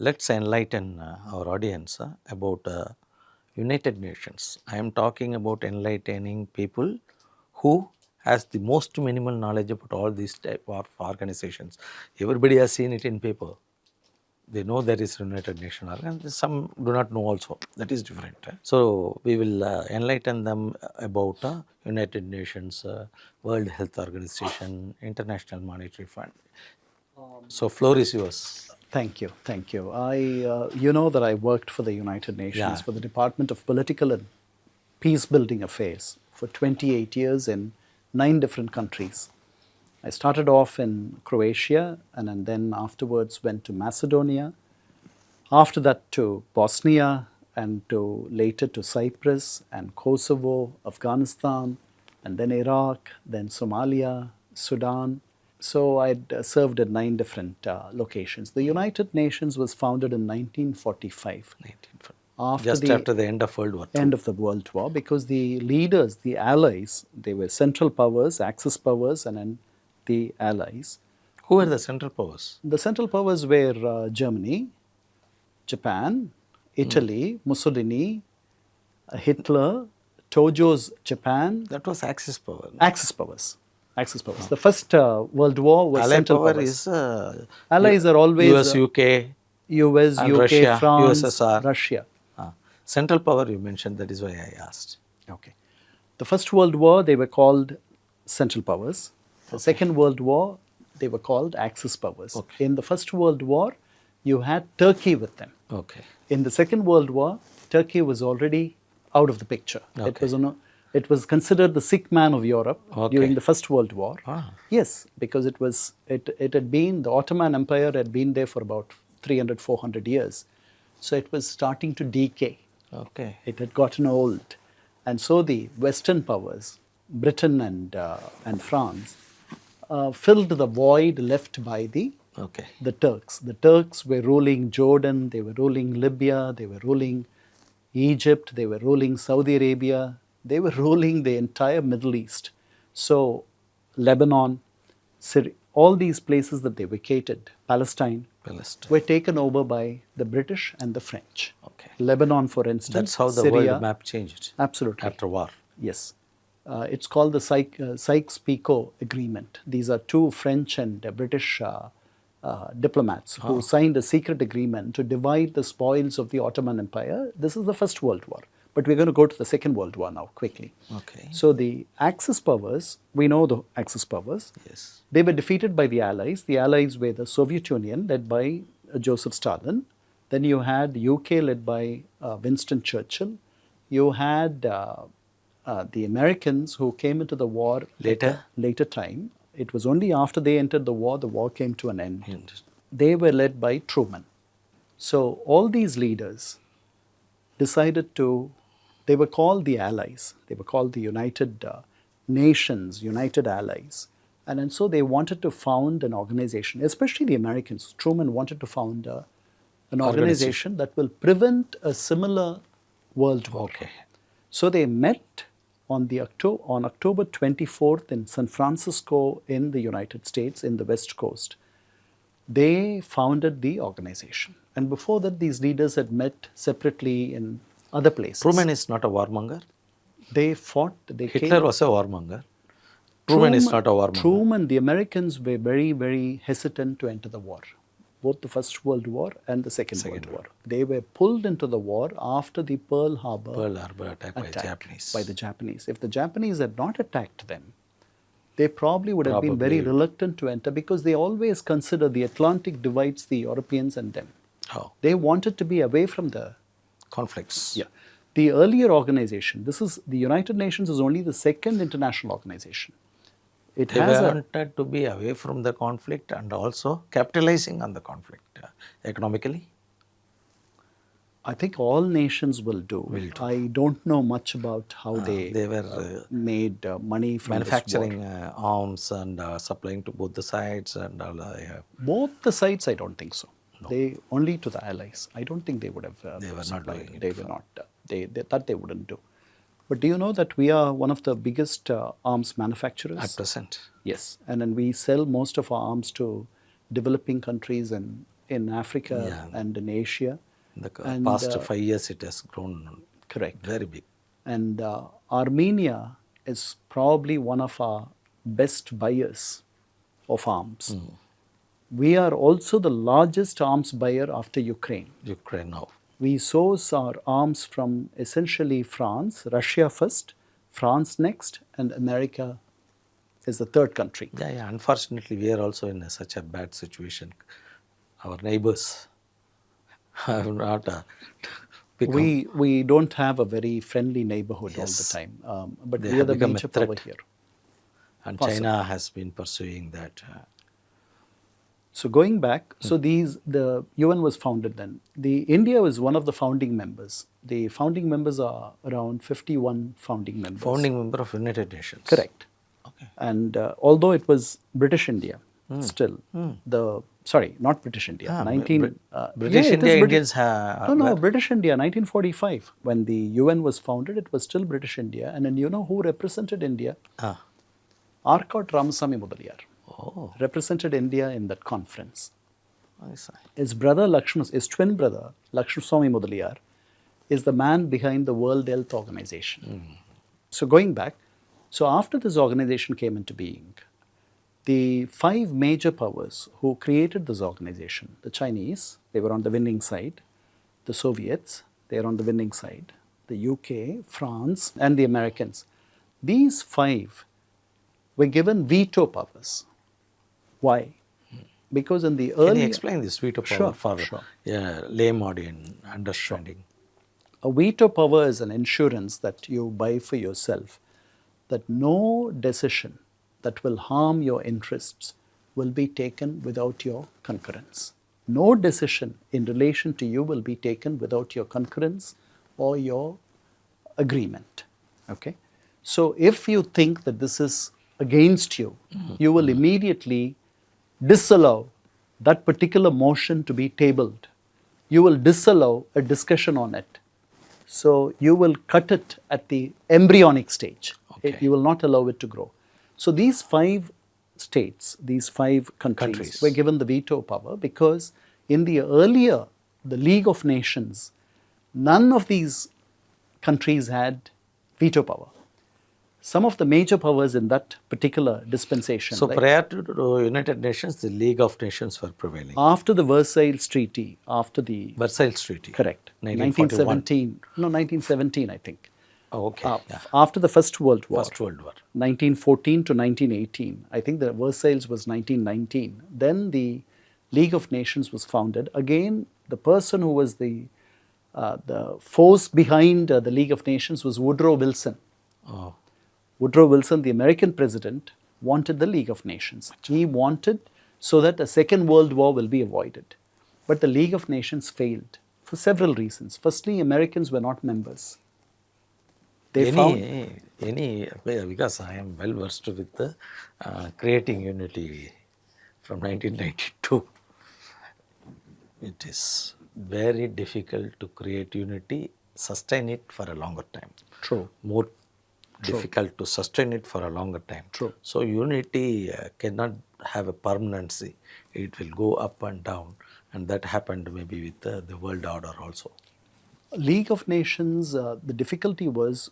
let's enlighten our audience about United Nations. I am talking about enlightening people who has the most minimal knowledge about all these type of organizations. Everybody has seen it in paper. They know there is United Nations organ. Some do not know also. That is different. So we will enlighten them about United Nations, World Health Organization, International Monetary Fund. So floor is yours. Thank you, thank you. You know that I worked for the United Nations, Yeah. for the Department of Political and Peace Building Affairs for 28 years in 9 different countries. I started off in Croatia and then afterwards went to Macedonia, after that to Bosnia and later to Cyprus and Kosovo, Afghanistan, and then Iraq, then Somalia, Sudan. So I'd served at 9 different locations. The United Nations was founded in 1945. After the end of World War II. End of the World War, because the leaders, the allies, they were Central Powers, Axis powers, and then the allies. Who were the Central Powers? The Central Powers were Germany, Japan, Italy, Mussolini, Hitler, Tojo's Japan. That was Axis power. Axis powers. Axis powers. The first World War was Allied Central power powers. is Allies are always US, UK, US, and UK, Russia, France, USSR. Russia. Central power you mentioned, that is why I asked. Okay. The First World War, they were called Central Powers. The Second World War, they were called Axis powers. Okay. In the First World War, you had Turkey with them. Okay. In the Second World War, Turkey was already out of the picture. Okay. It was considered the sick man of Europe Okay. during the First World War. Ah. Yes, because it had been, the Ottoman Empire had been there for about 300, 400 years. So it was starting to decay. Okay. It had gotten old. And so the Western powers, Britain and France, filled the void left by Okay. the Turks. The Turks were ruling Jordan, they were ruling Libya, they were ruling Egypt, they were ruling Saudi Arabia, they were ruling the entire Middle East. So Lebanon, Syria, all these places that they vacated, Palestine, were taken over by the British and the French. Okay. Lebanon, for instance, That's how the Syria, world map changed. Absolutely. After war. Yes. It's called the Sykes-Picot Agreement. These are 2 French and British diplomats who signed a secret agreement to divide the spoils of the Ottoman Empire. This is the First World War. But we're going to go to the Second World War now, quickly. Okay. So the Axis powers, we know the Axis powers. Yes. They were defeated by the Allies. The Allies were the Soviet Union, led by Joseph Stalin. Then you had UK, led by Winston Churchill. You had the Americans, who came into the war later time. It was only after they entered the war came to an end. They were led by Truman. So all these leaders decided they were called the Allies. They were called the United Nations, United Allies. And so they wanted to found an organization, especially the Americans. Truman wanted to found an organization that will prevent a similar world war. Okay. So they met on October 24th in San Francisco in the United States, in the West Coast. They founded the organization. And before that, these leaders had met separately in other places. Truman is not a warmonger. They fought. Hitler was a warmonger. Truman is not a warmonger. Truman, the Americans were very, very hesitant to enter the war. Both the First World War and the Second World War. They were pulled into the war after the Pearl Harbor attack by the Japanese. If the Japanese had not attacked them, they probably would have been very reluctant to enter, because they always consider the Atlantic divides the Europeans and them. Oh. They wanted to be away from the conflicts. Yeah. The earlier organization, the United Nations is only the second international organization. They wanted to be away from the conflict and also capitalizing on the conflict economically. I think all nations will do. I don't know much about how they were made money from manufacturing arms and supplying to both the sides and all. Both the sides, I don't think so. No. They only to the Allies. I don't think they would have. They were not doing it. They were not. That they wouldn't do. But do you know that we are one of the biggest arms manufacturers? At present. Yes. And then we sell most of our arms to developing countries in in Africa Yeah. and in Asia. In the And, past 5 years, it has grown correct. very big. And Armenia is probably one of our best buyers of arms. We are also the largest arms buyer after Ukraine. Ukraine now. We source our arms from essentially France, Russia first, France next, and America is the third country. Yeah, yeah. Unfortunately, we are also in such a bad situation. Our neighbors have not become. We don't have a very friendly neighborhood all the Yes. time, but They we are have the become a major power threat. here. And Possible. China has been pursuing that. So going back, so the UN was founded then. The India was one of the founding members. The founding members are around 51 founding members. Founding member of United Nations. Correct. Okay. And although it was British India, still not British India. British it is India Indians No, British India, 1945. When the UN was founded, it was still British India. And then you know who represented India? Arcot Ramasamy Mudaliar represented India in that conference. I see. His twin brother, Lakshmaswamy Mudaliar, is the man behind the World Health Organization. So going back, so after this organization came into being, the 5 major powers who created this organization, the Chinese, they were on the winning side, the Soviets, they are on the winning side, the UK, France, and the Americans. These 5 were given veto powers. Why? Because in the early... Can you explain this veto power for Sure. lame audience understanding? A veto power is an insurance that you buy for yourself, that no decision that will harm your interests will be taken without your concurrence. No decision in relation to you will be taken without your concurrence or your agreement. Okay? So if you think that this is against you, you will immediately disallow that particular motion to be tabled. You will disallow a discussion on it. So you will cut it at the embryonic stage. Okay. You will not allow it to grow. So these 5 states, these 5 countries were given the veto power because in the League of Nations, none of these countries had veto power. Some of the major powers in that particular dispensation. So prior to United Nations, the League of Nations were prevailing. After the Versailles Treaty, after the... Versailles Treaty. Correct. 1917. 1917, I think. Oh, okay. After the First World War. First World War. 1914 to 1918. I think the Versailles was 1919. Then the League of Nations was founded. Again, the person who was the force behind the League of Nations was Woodrow Wilson. Oh. Woodrow Wilson, the American president, wanted the League of Nations. He wanted so that a second world war will be avoided. But the League of Nations failed for several reasons. Firstly, Americans were not members. Because I am well versed with creating unity from 1992. It is very difficult to create unity, sustain it for a longer time. True. More difficult to sustain it for a longer time. True. So unity cannot have a permanency. It will go up and down, and that happened maybe with the world order also. League of Nations, the difficulty was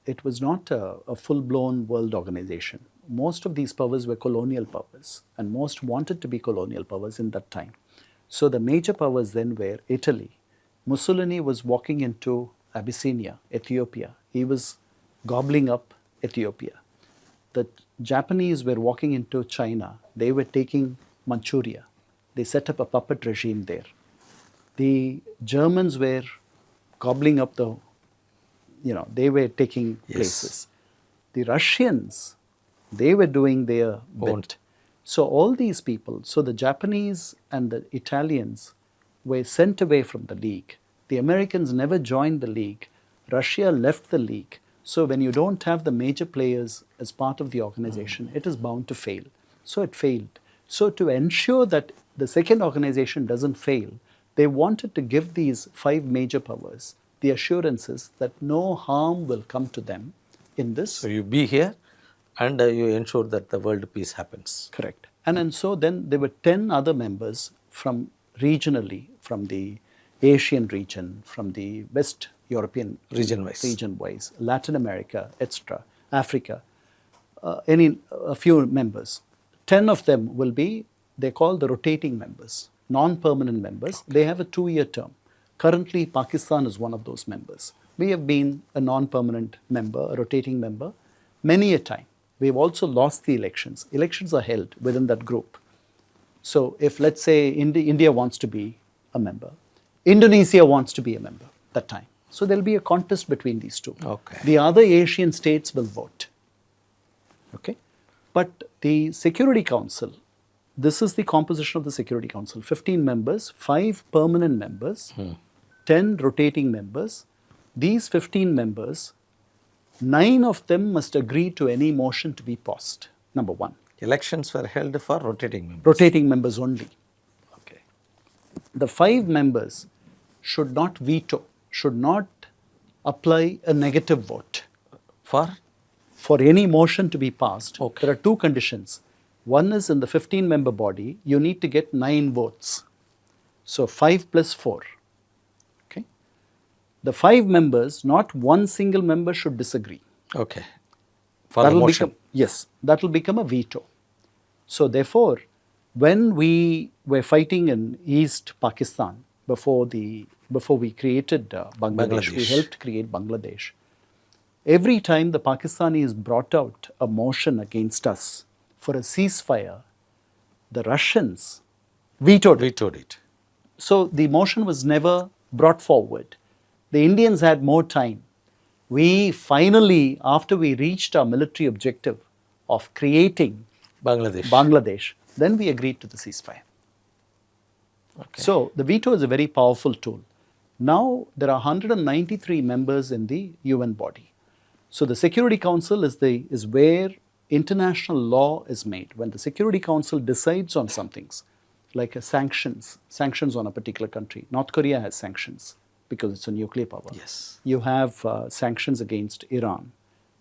it was not a full-blown world organization. Most of these powers were colonial powers, and most wanted to be colonial powers in that time. So the major powers then were Italy. Mussolini was walking into Abyssinia, Ethiopia. He was gobbling up Ethiopia. The Japanese were walking into China. They were taking Manchuria. They set up a puppet regime there. The Germans were gobbling up they were taking places. The Russians, they were doing their bit. So all these people, so the Japanese and the Italians were sent away from the League. The Americans never joined the League. Russia left the League. So when you don't have the major players as part of the organization, it is bound to fail. So it failed. So to ensure that the second organization doesn't fail, they wanted to give these 5 major powers the assurances that no harm will come to them in this. So you be here and you ensure that the world peace happens. Correct. And so then there were 10 other members from regionally from the Asian region, from the West European Region-wise. Latin America, etc., Africa, a few members. 10 of them will be, they call the rotating members, non-permanent members. They have a 2-year term. Currently, Pakistan is one of those members. We have been a non-permanent member, a rotating member, many a time. We have also lost the elections. Elections are held within that group. So if, let's say, India wants to be a member, Indonesia wants to be a member that time. So there'll be a contest between these two. Okay. The other Asian states will vote. Okay? But the Security Council, this is the composition of the Security Council. 15 members, 5 permanent members, 10 rotating members. These 15 members, 9 of them must agree to any motion to be passed, number one. Elections were held for rotating members. Rotating members only. Okay. The 5 members should not veto, should not apply a negative vote. For any motion to be passed, Okay. there are 2 conditions. One is in the 15-member body, you need to get 9 votes. So 5 plus 4. Okay. The 5 members, not one single member should disagree. Okay. For the motion. That will become a veto. So therefore, when we were fighting in East Pakistan before we created Bangladesh, we helped create Bangladesh. Every time the Pakistanis brought out a motion against us for a ceasefire, the Russians vetoed it. So the motion was never brought forward. The Indians had more time. We finally, after we reached our military objective of creating Bangladesh, then we agreed to the ceasefire. Okay. So the veto is a very powerful tool. Now there are 193 members in the UN body. So the Security Council is where international law is made. When the Security Council decides on some things, like sanctions on a particular country. North Korea has sanctions because it's a nuclear power. Yes. You have sanctions against Iran.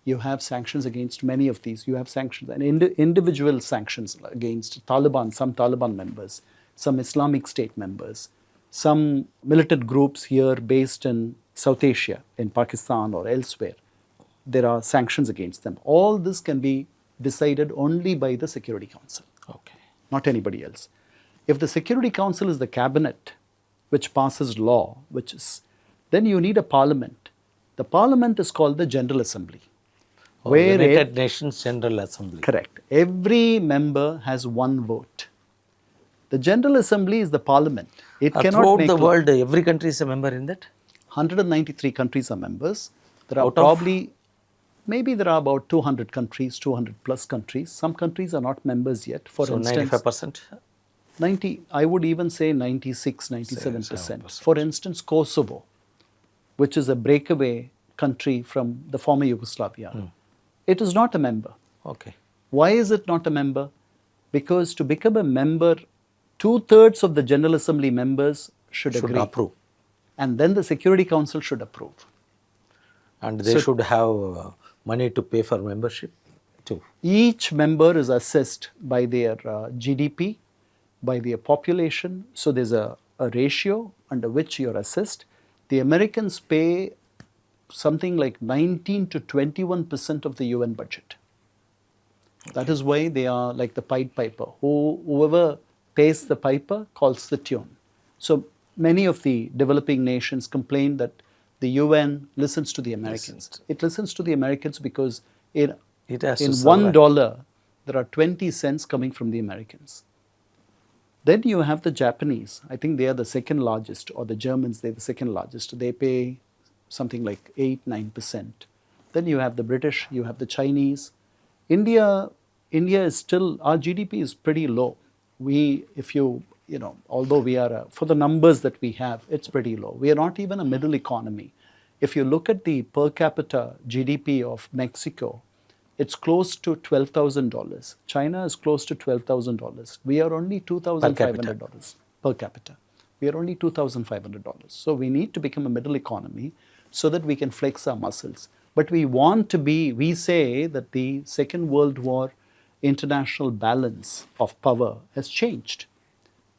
You have sanctions against many of these. You have sanctions and individual sanctions against Taliban, some Taliban members, some Islamic State members, some militant groups here based in South Asia, in Pakistan or elsewhere. There are sanctions against them. All this can be decided only by the Security Council. Okay. Not anybody else. If the Security Council is the cabinet which passes law, then you need a parliament. The parliament is called the General Assembly. United Nations General Assembly. Correct. Every member has one vote. The General Assembly is the parliament. It cannot throughout make the world, every country is a member in that? 193 countries are members. There are maybe there are about 200 countries, 200 plus countries. Some countries are not members yet. For instance, 95%? 90, I would even say 96, 97%. For instance, Kosovo, which is a breakaway country from the former Yugoslavia, it is not a member. Okay. Why is it not a member? Because to become a member, 2/3 of the General Assembly members should agree. Approve. And then the Security Council should approve. And they should have money to pay for membership too. Each member is assessed by their GDP, by their population. So there's a ratio under which you're assessed. The Americans pay something like 19 to 21% of the UN budget. Okay. That is why they are like the Pied Piper. Whoever pays the piper calls the tune. So many of the developing nations complain that the UN listens to the Americans. It listens to the Americans because in $1, there are 20 cents coming from the Americans. Then you have the Japanese. I think they are the second largest, or the Germans, they're the second largest. They pay something like 8-9%. Then you have the British, you have the Chinese. India is still, our GDP is pretty low. Although we are, for the numbers that we have, it's pretty low. We are not even a middle economy. If you look at the per capita GDP of Mexico, it's close to $12,000. China is close to $12,000. We are only $2,500 per capita. We are only $2,500. So we need to become a middle economy so that we can flex our muscles. But we say that the Second World War international balance of power has changed.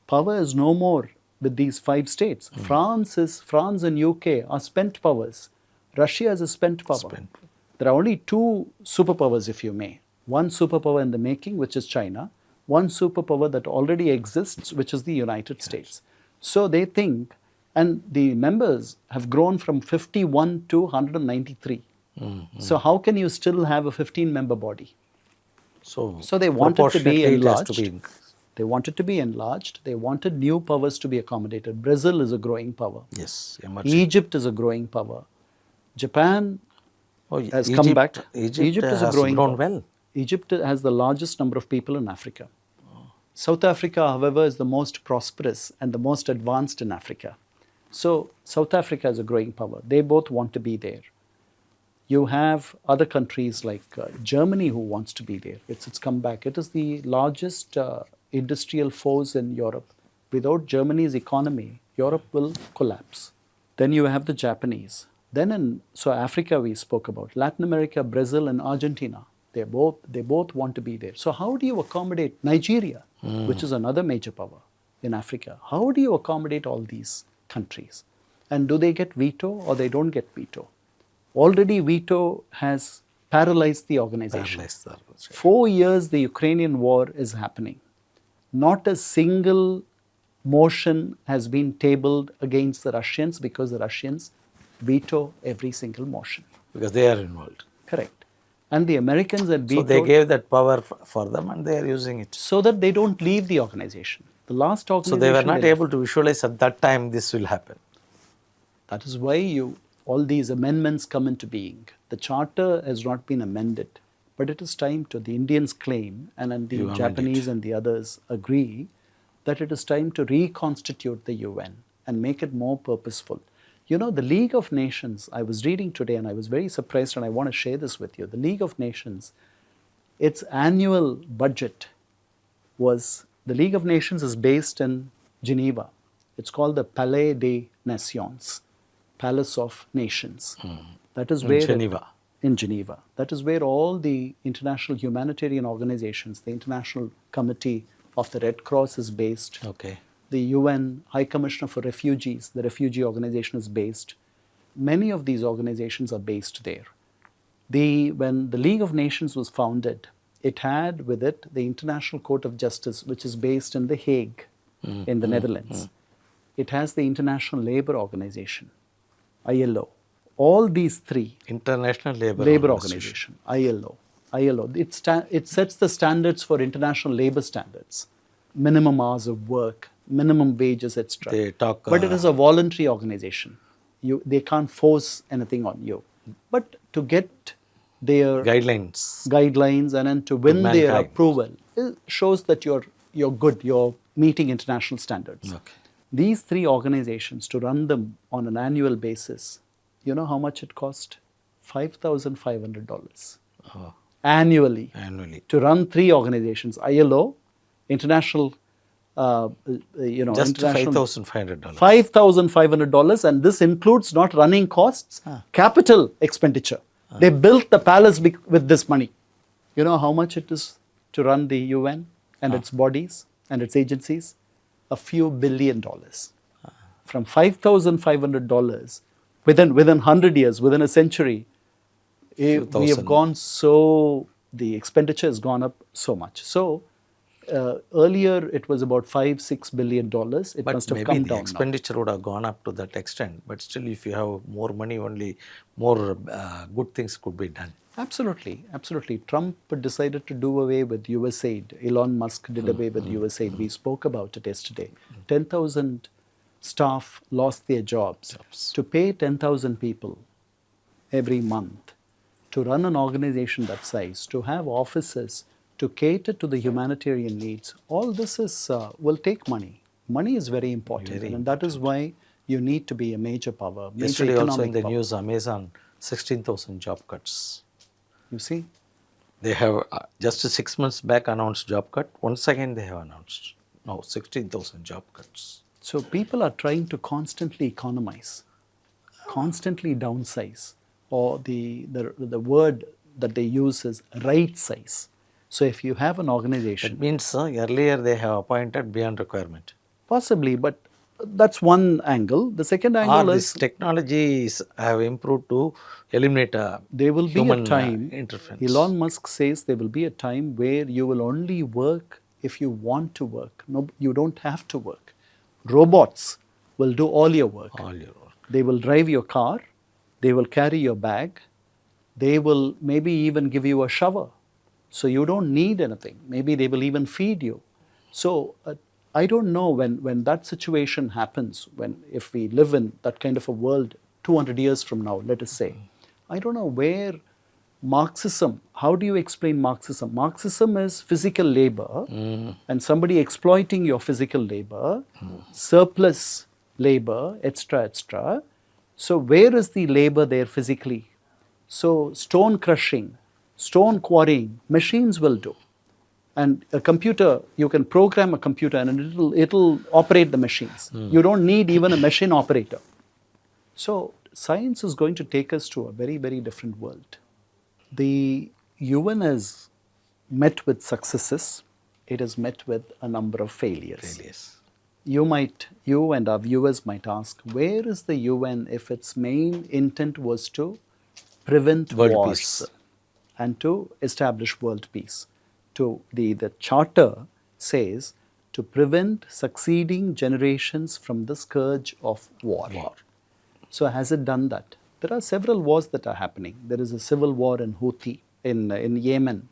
Power is no more with these 5 states. France and UK are spent powers. Russia is a spent power. Spent. There are only two superpowers, if you may. One superpower in the making, which is China. One superpower that already exists, which is the United States. So they think, and the members have grown from 51 to 193. So how can you still have a 15-member body? So So they wanted to be proportionately it has enlarged. to be increased. They wanted to be enlarged. They wanted new powers to be accommodated. Brazil is a growing power. Yes, emerging. Egypt is a growing power. Japan Oh, has come back. Egypt is a has growing grown power. well. Egypt has the largest number of people in Africa. South Africa, however, is the most prosperous and the most advanced in Africa. So South Africa is a growing power. They both want to be there. You have other countries like Germany who wants to be there. It's come back. It is the largest industrial force in Europe. Without Germany's economy, Europe will collapse. Then you have the Japanese. So Africa we spoke about. Latin America, Brazil and Argentina. They both want to be there. So how do you accommodate Nigeria, which is another major power in Africa? How do you accommodate all these countries? And do they get veto or they don't get veto? Already veto has paralyzed the organization. Paralyzed the organization. 4 years the Ukrainian war is happening. Not a single motion has been tabled against the Russians because the Russians veto every single motion. Because they are involved. Correct. And the Americans had So vetoed they gave that power for them and they are using it. so that they don't leave the organization. The last So organization. they were not they left. able to visualize at that time this will happen. That is why all these amendments come into being. The charter has not been amended, but it is time to, the Indians claim, and then You the amend Japanese it. and the others agree, that it is time to reconstitute the UN and make it more purposeful. You know, the League of Nations, I was reading today and I was very surprised, and I want to share this with you. The League of Nations, its annual budget was, the League of Nations is based in Geneva. It's called the Palais des Nations, Palace of Nations. That is In where Geneva. in Geneva. That is where all the international humanitarian organizations, the International Committee of the Red Cross is based. Okay. The UN High Commissioner for Refugees, the refugee organization, is based. Many of these organizations are based there. When the League of Nations was founded, it had with it the International Court of Justice, which is based in The Hague in the Netherlands. It has the International Labour Organization, ILO. All these three, International Labour Organization, ILO. It sets the standards for international labour standards, minimum hours of work, minimum wages, etc. They talk. But it is a voluntary organization. They can't force anything on you. But to get their guidelines and then to win their mankind. approval, it shows that you're good, you're meeting international standards. Okay. These three organizations, to run them on an annual basis, you know how much it cost? $5,500 Oh, annually annually. to run three organizations: ILO, International, Just International. $5,500. $5,500, and this includes not running costs, capital expenditure. They built the palace with this money. You know how much it is to run the UN and its bodies and its agencies? A few $1 billion. From $5,500 within 100 years, within a century, we have thousand. gone the expenditure has gone up so much. So earlier it was about $5-6 billion. It But must have maybe come the down now. expenditure would have gone up to that extent. But still, if you have more money, only more good things could be done. Absolutely, absolutely. Trump decided to do away with USAID. Elon Musk did away with USAID. We spoke about it yesterday. 10,000 staff lost their jobs. To pay 10,000 people every month, to run an organization that size, to have offices, to cater to the humanitarian needs, all this will take money. Money is very important, and that is why you need to be a major power, major Yesterday economic also in the power. news, Amazon, 16,000 job cuts. You see? They have just 6 months back announced job cut. Once again they have announced. Now 16,000 job cuts. So people are trying to constantly economize, constantly downsize, or the word that they use is right size. So if you have an organization, That means earlier they have appointed beyond requirement. possibly, but That's one angle. The second Or angle this is technologies have improved to eliminate there will be a human time, interference. Elon Musk says there will be a time where you will only work if you want to work. No, you don't have to work. Robots will do all your work. All your work. They will drive your car, they will carry your bag, they will maybe even give you a shower. So you don't need anything. Maybe they will even feed you. So I don't know when that situation happens, when if we live in that kind of a world 200 years from now, let us say, I don't know where Marxism, how do you explain Marxism? Marxism is physical labor and somebody exploiting your physical labor, surplus labor, etc., etc. So where is the labor there physically? So stone crushing, stone quarrying, machines will do. And a computer, you can program a computer and it'll operate the machines. You don't need even a machine operator. So science is going to take us to a very, very different world. The UN has met with successes. It has met with a number of failures. Failures. You and our viewers might ask, where is the UN if its main intent was to prevent World wars peace. and to establish world peace? The charter says to prevent succeeding generations from the scourge of war. So has it done that? There are several wars that are happening. There is a civil war in Yemen.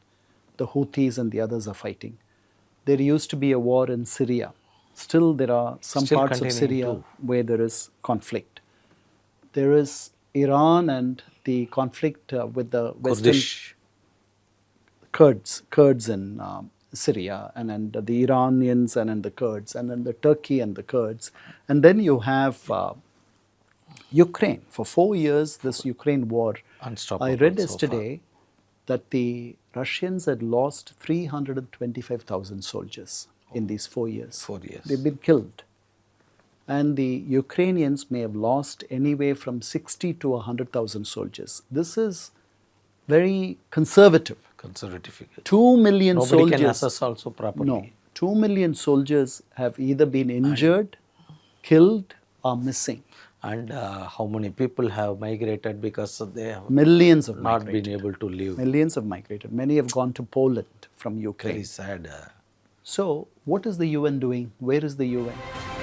The Houthis and the others are fighting. There used to be a war in Syria. Still, there are some Still parts of continuing Syria too. where there is conflict. There is Iran and the conflict with the Western Kurds in Syria, and then the Iranians, and then the Kurds, and then the Turkey and the Kurds. And then you have Ukraine. For 4 years, this Ukraine war, Unstoppable I read so far. yesterday that the Russians had lost 325,000 soldiers in these 4 years. 4 years. They've been killed. And the Ukrainians may have lost anywhere from 60 to 100,000 soldiers. This is very conservative. Conservative figure. 2 million Nobody soldiers. can assess also properly. No. 2 million soldiers have either been injured, killed, or missing. And how many people have migrated because they have Millions have not migrated. been able to live. Millions have migrated. Many have gone to Poland from Ukraine. Very sad. So, what is the UN doing? Where is the UN?